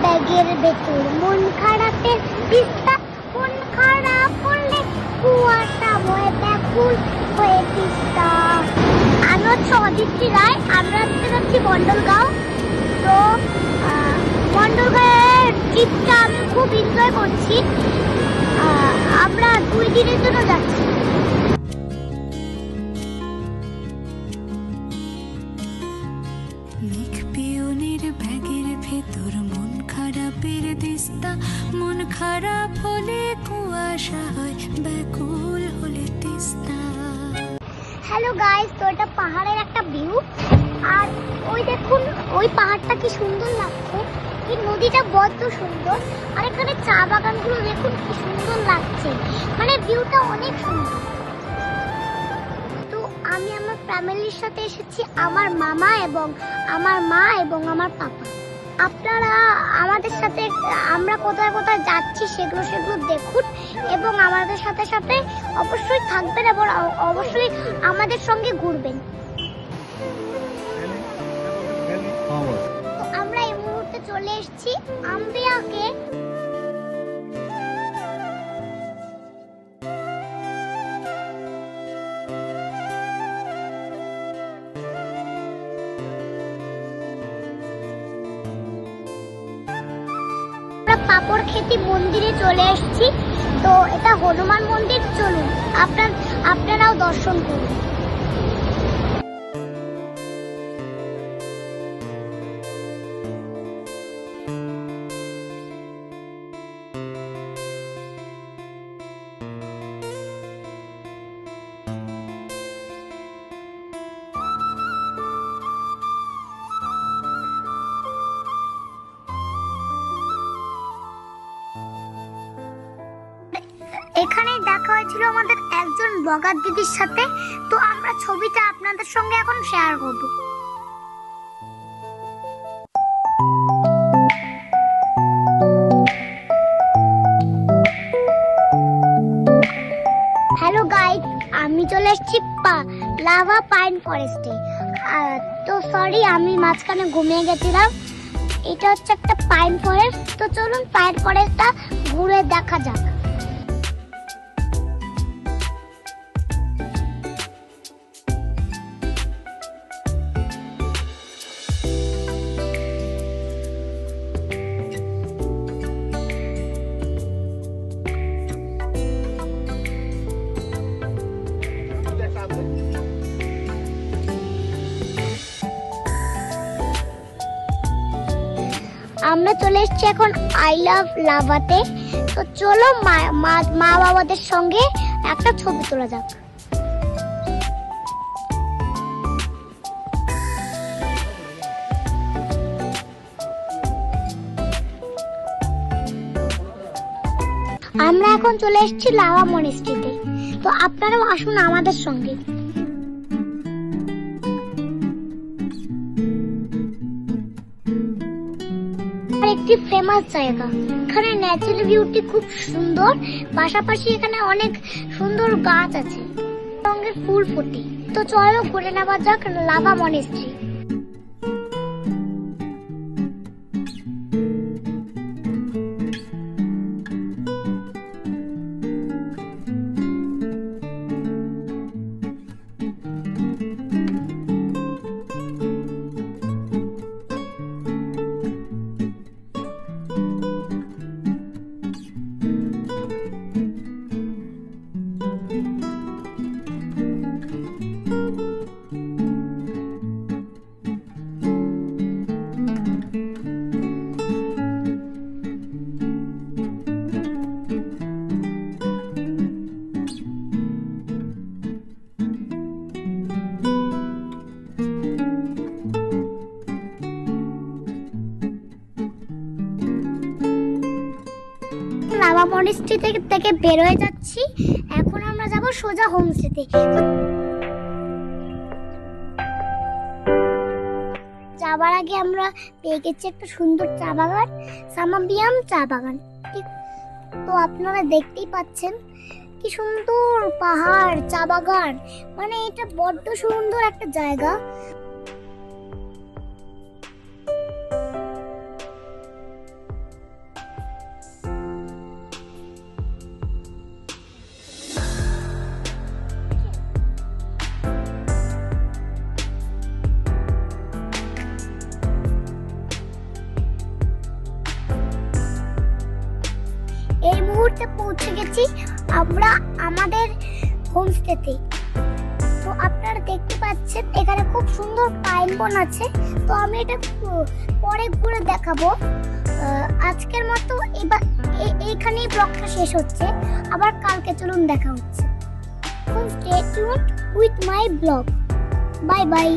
ব্যাগের ভেতর মন খারাপের তিস্তা, মন খারাপ হলে কুয়াশা বয়ে ব্যাকুল হয়ে তিস্তা। আমি হচ্ছে অদিতি রায়, আমরা যাচ্ছি মন্ডলগাঁও। তো মন্ডলগাঁয়ের ট্রিপটা আমি খুব এনজয় করছি। আমরা 2 দিনের জন্য যাচ্ছি। ব্যাগের ভেতর মন খারাপের দিস্তা, মন খারাপ হলে কুয়াশা হয় ব্যাকুল হলে তিস্তা। হ্যালো গাইস, তো এটা পাহাড়ের একটা ভিউ। আর ওই দেখুন, ওই পাহাড়টা কি সুন্দর লাগছে, এই নদীটা বড্ড সুন্দর। আর এখানে চা বাগানগুলো দেখুন কি সুন্দর লাগছে, মানে ভিউটা অনেক সুন্দর। তো আমি আমার ফ্যামিলির সাথে এসেছি, আমার মামা এবং আমার মা এবং আমার পাপা। আপনারা আমাদের সাথে আমরা কোথায় কোথায় যাচ্ছি সেগুলো দেখুন এবং আমাদের সাথে সাথে অবশ্যই থাকবেন এবং অবশ্যই আমাদের সঙ্গে ঘুরবেন। তো আমরা এই মুহূর্তে চলে এসেছি আম্বিয়াকে। পাপড় খেতে মন্দিরে চলে এসেছি। তো এটা হনুমান মন্দির, চলুন আপনারাও দর্শন করুন। এখানে দেখা হয়েছিল আমাদের একজন ব্লগার দিদির সাথে। তো আমরা ছবিটা আপনাদের সঙ্গে এখন শেয়ার করব। হ্যালো গাইস, আমি চলে এসেছি লাভা পাইন ফরেস্টে। তো সরি, আমি মাঝখানে ঘুমিয়ে গেছিলাম। এটা হচ্ছে একটা পাইন ফরেস্ট। তো চলুন পাইন ফরেস্টটা ঘুরে দেখা যাক। আমরা চলে এসেছি এখন আই লাভ লাভাতে। তো চলো মা বাবাদের সঙ্গে একটা ছবি তোলা যাক। আমরা এখন চলে এসেছি লাভা মনেস্ট্রিতে। তো আপনারাও আসুন আমাদের সঙ্গে। একটি ফেমাস জায়গা, এখানে ন্যাচারাল বিউটি খুব সুন্দর, পাশাপাশি এখানে অনেক সুন্দর গাছ আছে, রঙের ফুল ফোটে। তো চলো ঘুরে নেওয়া যাক লাভা মনেস্ট্রি। লাভা মনেস্ট্রি থেকে বের হয়ে যাচ্ছি। এখন আমরা যাব সোজা হোমস্টেতে। যাবার আগে আমরা পেয়ে গেছি একটা সুন্দর চা বাগান, সামাবিয়াম চা বাগান। ঠিক তো আপনারা দেখতেই পাচ্ছেন কি সুন্দর পাহাড়, চা বাগান, মানে এটা বড্ড সুন্দর একটা জায়গা। যাচ্ছি আমরা আমাদের হোমস্টেতে। তো আপনারা দেখতে পাচ্ছেন এখানে খুব সুন্দর পাইন বন আছে। তো আমি এটা পরে ঘুরে দেখাবো। আজকের মতো এবার এইখানেই ব্লগটা শেষ হচ্ছে, আবার কালকে চলুন দেখা হচ্ছে। Stay tuned with my blog. Bye bye.